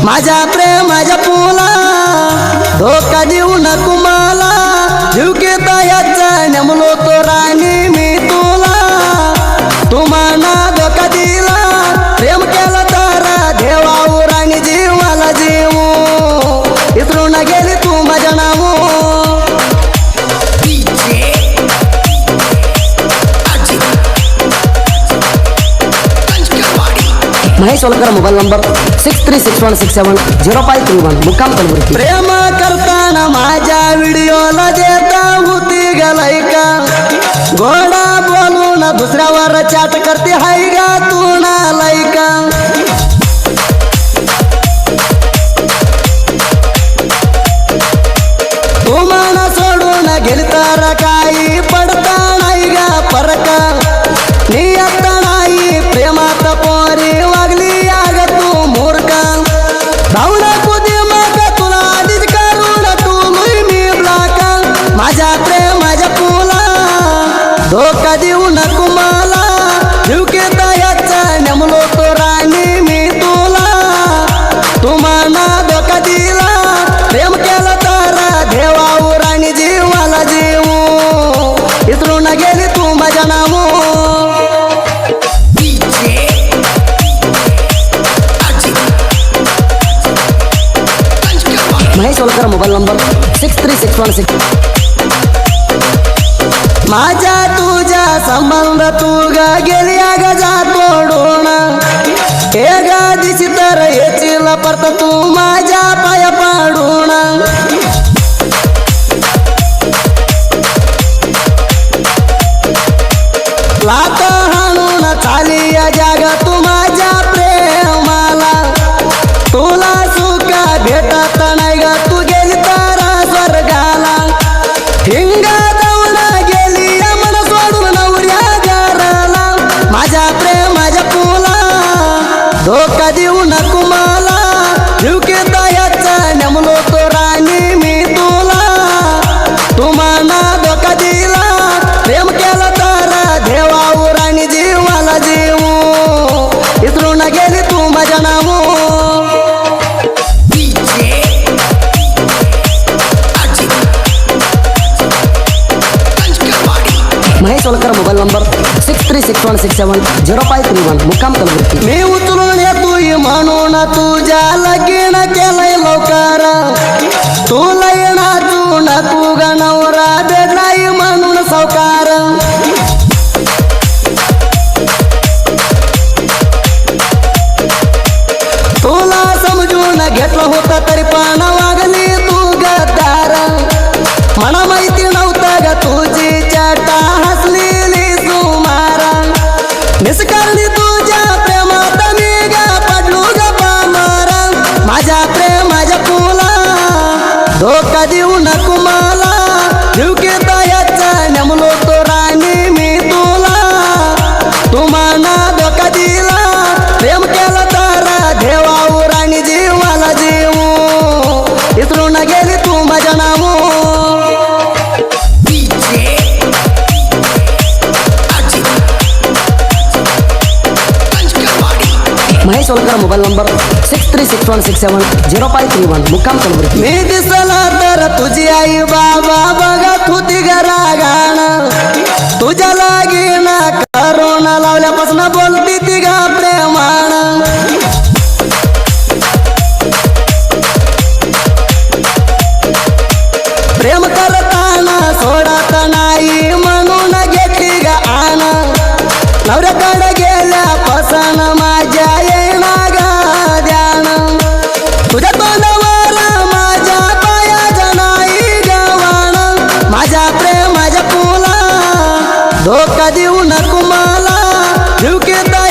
माझ्या प्रेमाच्या पुला धोका देऊ नको मला जीव घेता याचा नेमलो तो राणी मी तुला तुम्हाला धोका दिला प्रेम केला तारा देवाऊ राणी जीवाला जीव इतरून गेली तू माझ्या नाव महेश ओलकर मोबाईल नंबर 6361670531 मुक्काम कलबुर्गी प्रेम करताना माझ्या व्हिडिओला देता होती गेलाय का गोडा बोलून दुसऱ्यावर चॅट करते हाय गा तू नालाय का तू मला सोडून गेली तर काही पडता नाही गा फरक नियत नाही प्रेमात पोरी वागली आग तू मूर्ख भावना कुदी मग तुला आधीच करून तू मी ब्लॉक माझ्या प्रेमाच्या पुला धोका देऊ नको मला जीव घेता याचा नेमलो तो राणी मी तुला तुम्हाला धोका दिला प्रेम केला तारा देवाऊ राणी जीवाला जीव इतरून गेली तू माझ्या नाव महेश ओलकर मोबाईल नंबर 636167 माझ्या तुझ्या संबंध तू ग गेली आग जा तोडून हे गा दिशी तर येचील परत तू माझ्या पाया पाडून लात हाणून चाली या जाग तू माझ्या प्रेमाला तुला सुख भेटत नाही ग तू गेली तारा स्वर्गाला हिंगा जाऊन गेली मन सोडून नवऱ्या घराला माझ्या प्रेमाच्या पुला धोका देऊ नको मला जीव घेता याचा नेमलो तो राणी मी तुला तुम्हाला धोका दिला प्रेम केला तारा देवाऊ राणी जीवाला जीव इतरून गेली तू माझ्या नाव महेश ओलकर मोबाईल नंबर 6361670531 मुक्काम कलबुर्गी मी उचलून येतो म्हणून तुझ्या लगीन केलंय लवकर तुला येणार तू नको ग नवरा भेटलाय म्हणून सावकार तुला समजून घेतलं होतं तरी पण वागली तू गद्दार मला माहिती नव्हतं ग तुझी चाटा हसलेली सुमारा निष्कारणी तुझ्या प्रेमात मी ग पडलो ग पामारा माझ्या प्रेमाच्या पुला धोका देऊ नको मला जीव घेता याचा नेमलो तो राणी मी तुला तुम्हाला धोका दिला प्रेम केला तारा देवाऊ राणी जीवाला जीव इतरून गेली तू माझ्या नाव महेश ओलकर मोबाईल नंबर 6361670531 मुक्काम कलबुर्गी मी दिसला तर तुझी आई बाबा बघत होती घरा गाणं तुझ्या लागीन करोना लावल्यापासून बोलती ती गा प्रेमान प्रेम करताना सोडत नाही म्हणून घेतली ग आण नवऱ्याकडे गेल्यापासून माझ्या येणा ग ध्यान तुझ्या तोंडावर माझ्या पायाच्या नाही गवाण माझ्या प्रेमाच्या पुला धोका देऊ नको मला जीव घेता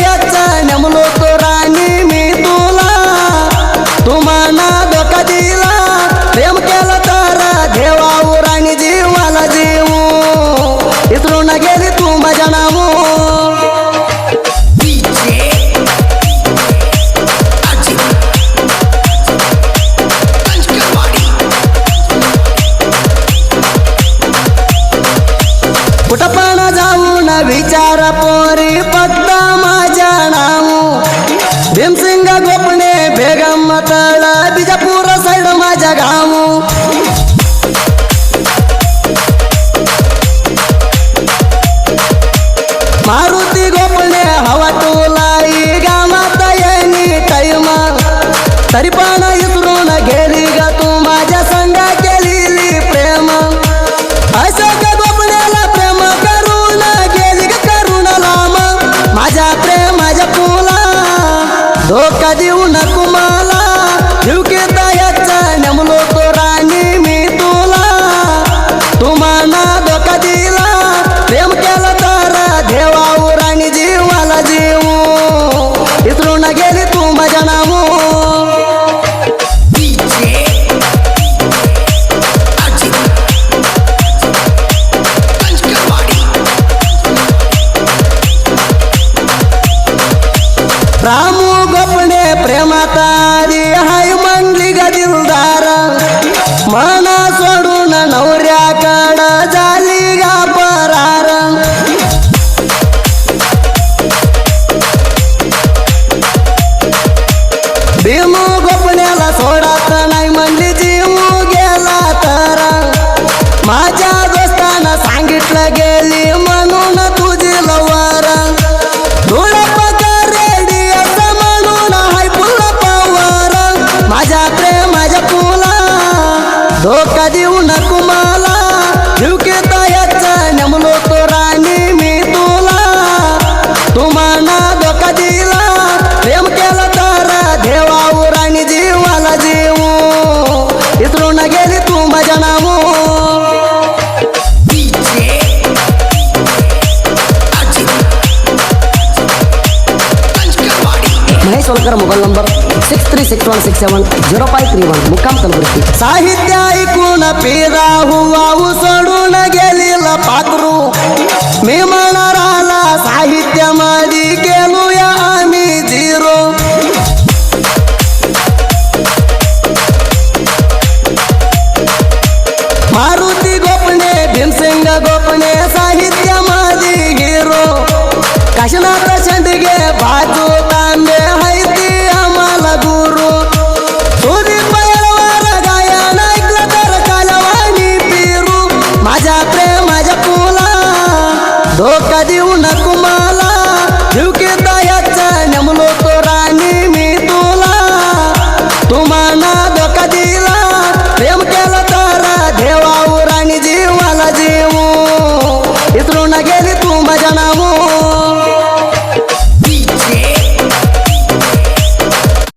बेगम तळ बिजापूर साईड माझ्या गाव मारुती गोपणे हवा टोलाई गावात येणी टाईम तरी पण इसरून गेली ग तू माझ्या संगा केलेली प्रेम असं ग गोपण्याला प्रेम करून गेली ग करून लांब माझ्या प्रेमाच्या पुला धोका देऊ नको मला जीव घेता याचा नेमलो तो राणी मी तुला तुम्हाला धोका दिला प्रेम केलं तर देवाऊ राणी जीवाला जीव इसरून गेली तू माझ्या नाव रामू गोपणे प्रेमातारी हाय म्हणली ग दिलदार मना सोडून नवऱ्याकड झाली गा परार भीमू गोपण्याला सोडत नाही म्हणली जीव गेला तर माझ्या दोस्तानं सांगितलं गेली म्हणून तुझी लवर माझ्या प्रेमाच्या पुला धोका देऊ नको मला जीव घेता याचा नेमलो तो राणी मी तुला तुम्हाला धोका दिला प्रेम केलं तर देवाऊ राणी जीवाला जीव इसरून गेली तू माझ्या नाव महेश सोलकर मोबाईल नंबर 6361670531 मुक्काम कलबुर्गी साहित्य ऐकून पेरा हुआ सोडून गेलेला पाखरू मी म्हणाराला साहित्यामध्ये केलूया